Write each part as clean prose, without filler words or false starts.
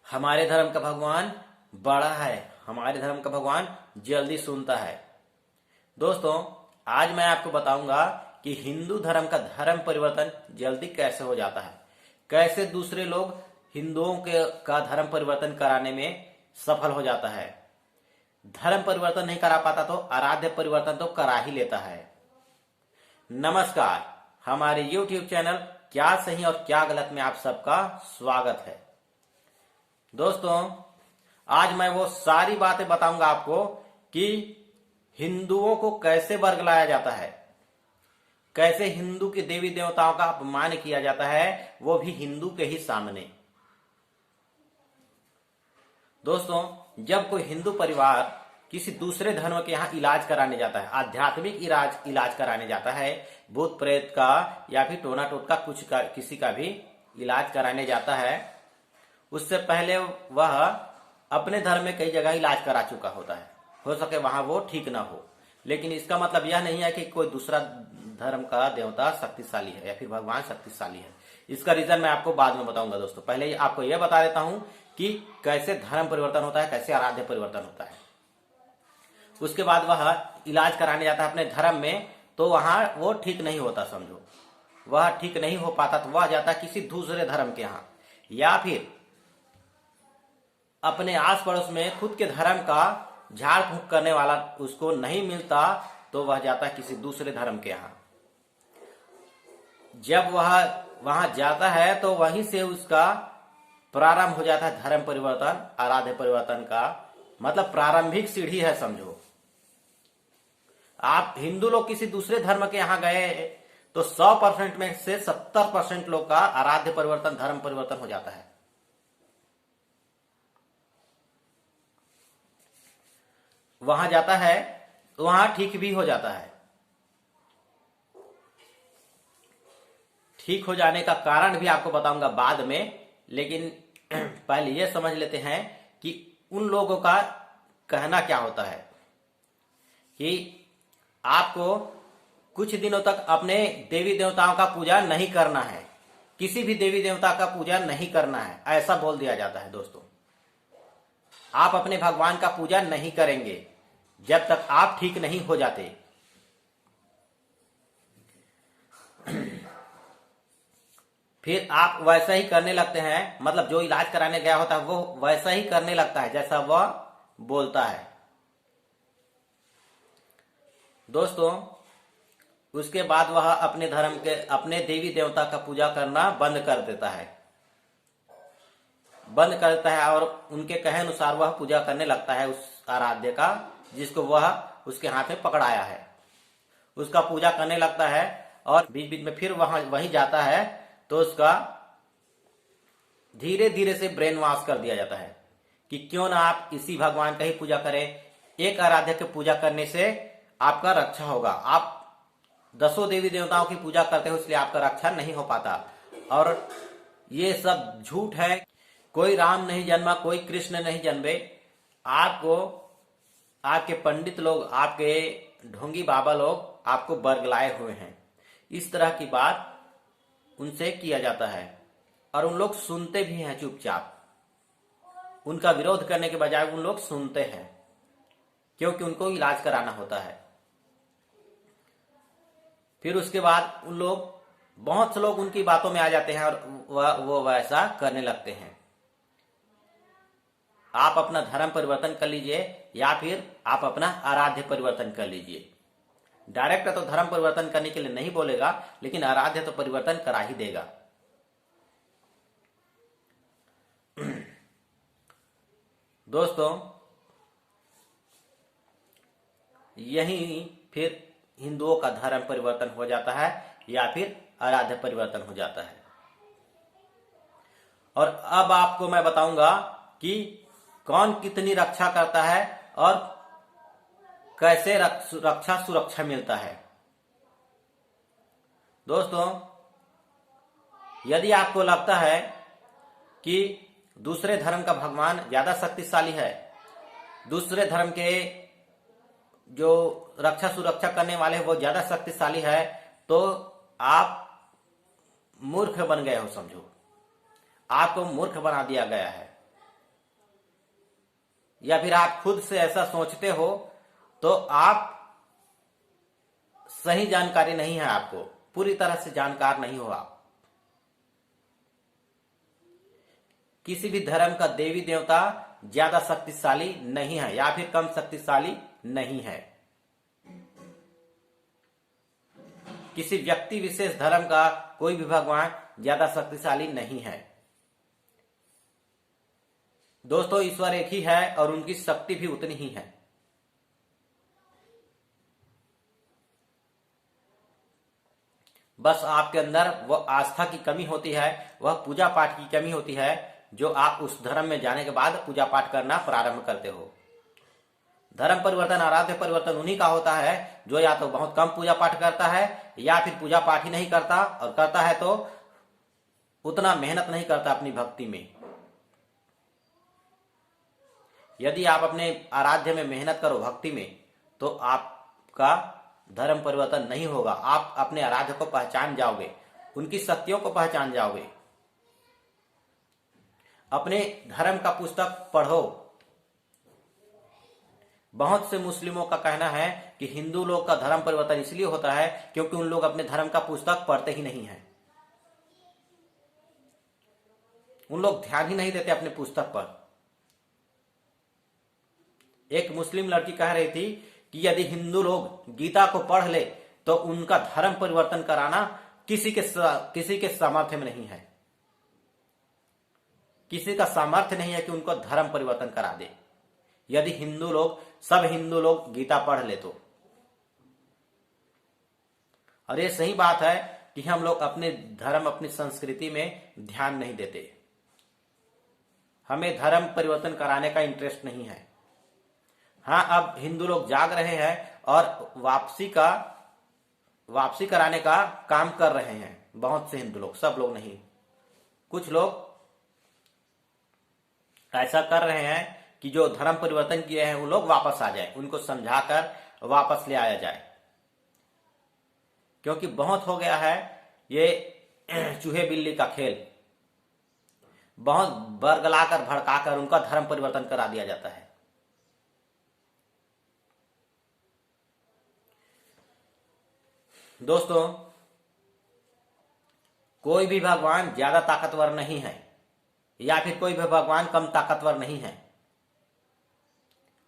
हमारे धर्म का भगवान बड़ा है। हमारे धर्म का भगवान जल्दी सुनता है। दोस्तों, आज मैं आपको बताऊंगा कि हिंदू धर्म का धर्म परिवर्तन जल्दी कैसे हो जाता है, कैसे दूसरे लोग हिंदुओं के का धर्म परिवर्तन कराने में सफल हो जाता है। धर्म परिवर्तन नहीं करा पाता तो आराध्य परिवर्तन तो करा ही लेता है। नमस्कार, हमारे YouTube चैनल क्या सही और क्या गलत में आप सबका स्वागत है। दोस्तों, आज मैं वो सारी बातें बताऊंगा आपको कि हिंदुओं को कैसे बरगलाया जाता है, कैसे हिंदू के देवी देवताओं का अपमान किया जाता है, वो भी हिंदू के ही सामने। दोस्तों, जब कोई हिंदू परिवार किसी दूसरे धर्म के यहाँ इलाज कराने जाता है, आध्यात्मिक इलाज कराने जाता है, भूत प्रेत का या फिर टोना टोटका किसी का भी इलाज कराने जाता है, उससे पहले वह अपने धर्म में कई जगह इलाज करा चुका होता है। हो सके वहां वो ठीक ना हो, लेकिन इसका मतलब यह नहीं है कि कोई दूसरा धर्म का देवता शक्तिशाली है या फिर भगवान शक्तिशाली है। इसका रीजन मैं आपको बाद में बताऊंगा। दोस्तों, पहले आपको यह बता देता हूं कि कैसे धर्म परिवर्तन होता है, कैसे आराध्य परिवर्तन होता है। उसके बाद वह इलाज कराने जाता है अपने धर्म में, तो वहां वो ठीक नहीं होता। समझो, वह ठीक नहीं हो पाता तो वह जाता है किसी दूसरे धर्म के यहाँ, या फिर अपने आस पड़ोस में खुद के धर्म का झाड़ फूंक करने वाला उसको नहीं मिलता तो वह जाता है किसी दूसरे धर्म के यहाँ। जब वह वहां जाता है तो वहीं से उसका प्रारंभ हो जाता है धर्म परिवर्तन, आराध्य परिवर्तन का मतलब प्रारंभिक सीढ़ी है। समझो, आप हिंदू लोग किसी दूसरे धर्म के यहां गए तो 100% में से 70% लोग का आराध्य परिवर्तन, धर्म परिवर्तन हो जाता है। वहां जाता है तो वहां ठीक भी हो जाता है। ठीक हो जाने का कारण भी आपको बताऊंगा बाद में, लेकिन पहले यह समझ लेते हैं कि उन लोगों का कहना क्या होता है कि आपको कुछ दिनों तक अपने देवी देवताओं का पूजा नहीं करना है, किसी भी देवी देवता का पूजा नहीं करना है, ऐसा बोल दिया जाता है। दोस्तों, आप अपने भगवान का पूजा नहीं करेंगे जब तक आप ठीक नहीं हो जाते। फिर आप वैसा ही करने लगते हैं, मतलब जो इलाज कराने गया होता है वो वैसा ही करने लगता है जैसा वह बोलता है। दोस्तों, उसके बाद वह अपने धर्म के अपने देवी देवता का पूजा करना बंद कर देता है, और उनके कहे अनुसार वह पूजा करने लगता है उस आराध्य का जिसको वह उसके हाथ में पकड़ाया है। उसका पूजा करने लगता है और बीच बीच में फिर वहीं जाता है तो उसका धीरे धीरे से ब्रेन वॉश कर दिया जाता है कि क्यों ना आप इसी भगवान का ही पूजा करें। एक आराध्य की पूजा करने से आपका रक्षा होगा। आप 10 देवी देवताओं की पूजा करते हो इसलिए आपका रक्षा नहीं हो पाता, और ये सब झूठ है। कोई राम नहीं जन्मा, कोई कृष्ण नहीं जन्मे। आपको आपके पंडित लोग, आपके ढोंगी बाबा लोग आपको बरगलाए हुए हैं। इस तरह की बात उनसे किया जाता है और उन लोग सुनते भी हैं चुपचाप। उनका विरोध करने के बजाय उन लोग सुनते हैं, क्योंकि उनको इलाज कराना होता है। फिर उसके बाद बहुत से लोग उनकी बातों में आ जाते हैं और वो वैसा करने लगते हैं। आप अपना धर्म परिवर्तन कर लीजिए या फिर आप अपना आराध्य परिवर्तन कर लीजिए। डायरेक्ट तो धर्म परिवर्तन करने के लिए नहीं बोलेगा, लेकिन आराध्य तो परिवर्तन करा ही देगा। दोस्तों, यही फिर हिंदुओं का धर्म परिवर्तन हो जाता है या फिर आराध्य परिवर्तन हो जाता है। और अब आपको मैं बताऊंगा कि कौन कितनी रक्षा करता है और कैसे सुरक्षा मिलता है। दोस्तों, यदि आपको लगता है कि दूसरे धर्म का भगवान ज्यादा शक्तिशाली है, दूसरे धर्म के जो सुरक्षा करने वाले वो ज्यादा शक्तिशाली है, तो आप मूर्ख बन गए हो। समझो, आपको मूर्ख बना दिया गया है। या फिर आप खुद से ऐसा सोचते हो, तो आप सही जानकारी नहीं है, आपको पूरी तरह से जानकार नहीं हो आप। किसी भी धर्म का देवी देवता ज्यादा शक्तिशाली नहीं है या फिर कम शक्तिशाली नहीं है। किसी व्यक्ति विशेष धर्म का कोई भी भगवान ज्यादा शक्तिशाली नहीं है। दोस्तों, ईश्वर एक ही है और उनकी शक्ति भी उतनी ही है। बस आपके अंदर वह आस्था की कमी होती है, वह पूजा पाठ की कमी होती है, जो आप उस धर्म में जाने के बाद पूजा पाठ करना प्रारंभ करते हो। धर्म परिवर्तन, आराध्य परिवर्तन उन्हीं का होता है जो या तो बहुत कम पूजा पाठ करता है या फिर पूजा पाठ ही नहीं करता, और करता है तो उतना मेहनत नहीं करता अपनी भक्ति में। यदि आप अपने आराध्य में मेहनत करो, भक्ति में, तो आपका धर्म परिवर्तन नहीं होगा। आप अपने आराध्य को पहचान जाओगे, उनकी शक्तियों को पहचान जाओगे। अपने धर्म का पुस्तक पढ़ो। बहुत से मुस्लिमों का कहना है कि हिंदू लोग का धर्म परिवर्तन इसलिए होता है क्योंकि उन लोग अपने धर्म का पुस्तक पढ़ते ही नहीं है। उन लोग ध्यान ही नहीं देते अपने पुस्तक पर। एक मुस्लिम लड़की कह रही थी कि यदि हिंदू लोग गीता को पढ़ ले तो उनका धर्म परिवर्तन कराना किसी के सामर्थ्य में नहीं है। किसी का सामर्थ्य नहीं है कि उनको धर्म परिवर्तन करा दे, यदि सब हिंदू लोग गीता पढ़ ले तो। और ये सही बात है कि हम लोग अपने धर्म, अपनी संस्कृति में ध्यान नहीं देते। हमें धर्म परिवर्तन कराने का इंटरेस्ट नहीं है। हाँ, अब हिंदू लोग जाग रहे हैं और वापसी कराने का काम कर रहे हैं। बहुत से हिंदू लोग, सब लोग नहीं, कुछ लोग ऐसा कर रहे हैं कि जो धर्म परिवर्तन किए हैं वो लोग वापस आ जाए, उनको समझाकर वापस ले आया जाए। क्योंकि बहुत हो गया है ये चूहे बिल्ली का खेल। बहुत बरगलाकर भड़काकर उनका धर्म परिवर्तन करा दिया जाता है। दोस्तों, कोई भी भगवान ज्यादा ताकतवर नहीं है या फिर कोई भी भगवान कम ताकतवर नहीं है।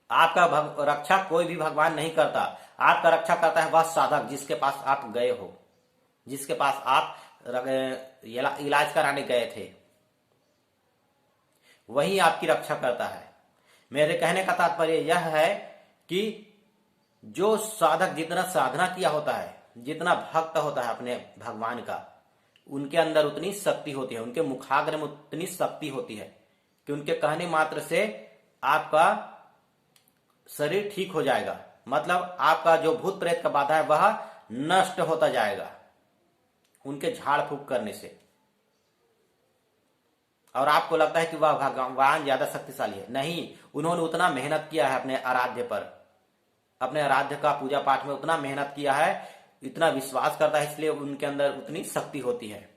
आपका रक्षा कोई भी भगवान नहीं करता। आपका रक्षा करता है वह साधक जिसके पास आप गए हो, जिसके पास आप इलाज कराने गए थे, वही आपकी रक्षा करता है। मेरे कहने का तात्पर्य यह है कि जो साधक जितना साधना किया होता है, जितना भक्त होता है अपने भगवान का, उनके अंदर उतनी शक्ति होती है, उनके मुखाग्र में उतनी शक्ति होती है कि उनके कहने मात्र से आपका शरीर ठीक हो जाएगा। मतलब आपका जो भूत प्रेत का बाधा है वह नष्ट होता जाएगा उनके झाड़ फूक करने से। और आपको लगता है कि वह भगवान ज्यादा शक्तिशाली है। नहीं, उन्होंने उतना मेहनत किया है अपने आराध्य पर, अपने आराध्य का पूजा पाठ में उतना मेहनत किया है, इतना विश्वास करता है, इसलिए उनके अंदर उतनी शक्ति होती है।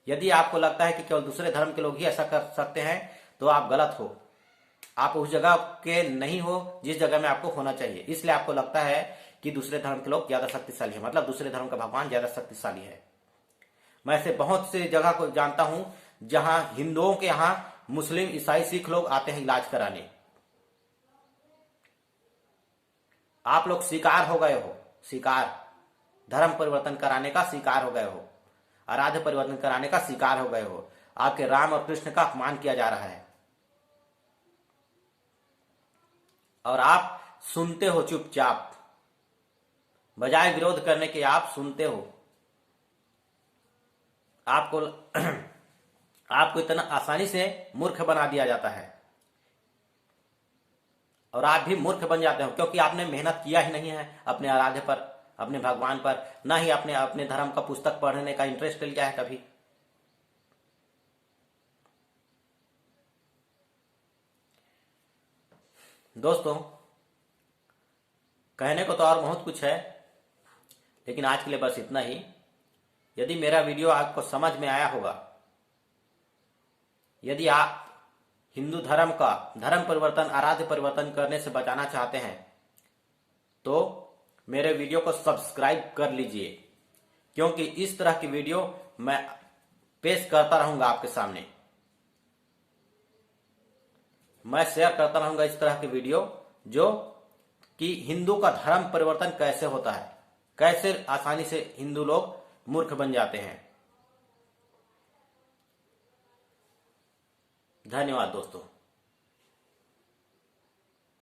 यदि आपको लगता है कि केवल दूसरे धर्म के लोग ही ऐसा कर सकते हैं तो आप गलत हो। आप उस जगह के नहीं हो जिस जगह में आपको होना चाहिए। इसलिए आपको लगता है कि दूसरे धर्म के लोग ज्यादा शक्तिशाली है, मतलब दूसरे धर्म का भगवान ज्यादा शक्तिशाली है। मैं ऐसे बहुत से जगह को जानता हूं जहां हिंदुओं के यहां मुस्लिम, ईसाई, सिख लोग आते हैं इलाज कराने। आप लोग शिकार हो गए हो, शिकार, धर्म परिवर्तन कराने का शिकार हो गए हो, आराध्य परिवर्तन कराने का शिकार हो गए हो। आपके राम और कृष्ण का अपमान किया जा रहा है और आप सुनते हो चुपचाप, बजाय विरोध करने के आप सुनते हो। आपको इतना आसानी से मूर्ख बना दिया जाता है और आप भी मूर्ख बन जाते हो क्योंकि आपने मेहनत किया ही नहीं है अपने आराध्य पर, अपने भगवान पर, ना ही आपने अपने धर्म का पुस्तक पढ़ने का इंटरेस्ट लिया है कभी। दोस्तों, कहने को तो और बहुत कुछ है, लेकिन आज के लिए बस इतना ही। यदि मेरा वीडियो आपको समझ में आया होगा, यदि आप हिंदू धर्म का धर्म परिवर्तन, आराध्य परिवर्तन करने से बचाना चाहते हैं तो मेरे वीडियो को सब्सक्राइब कर लीजिए, क्योंकि इस तरह की वीडियो मैं पेश करता रहूंगा आपके सामने। मैं शेयर करता रहूंगा इस तरह की वीडियो जो कि हिंदू का धर्म परिवर्तन कैसे होता है, कैसे आसानी से हिंदू लोग मूर्ख बन जाते हैं। धन्यवाद दोस्तों।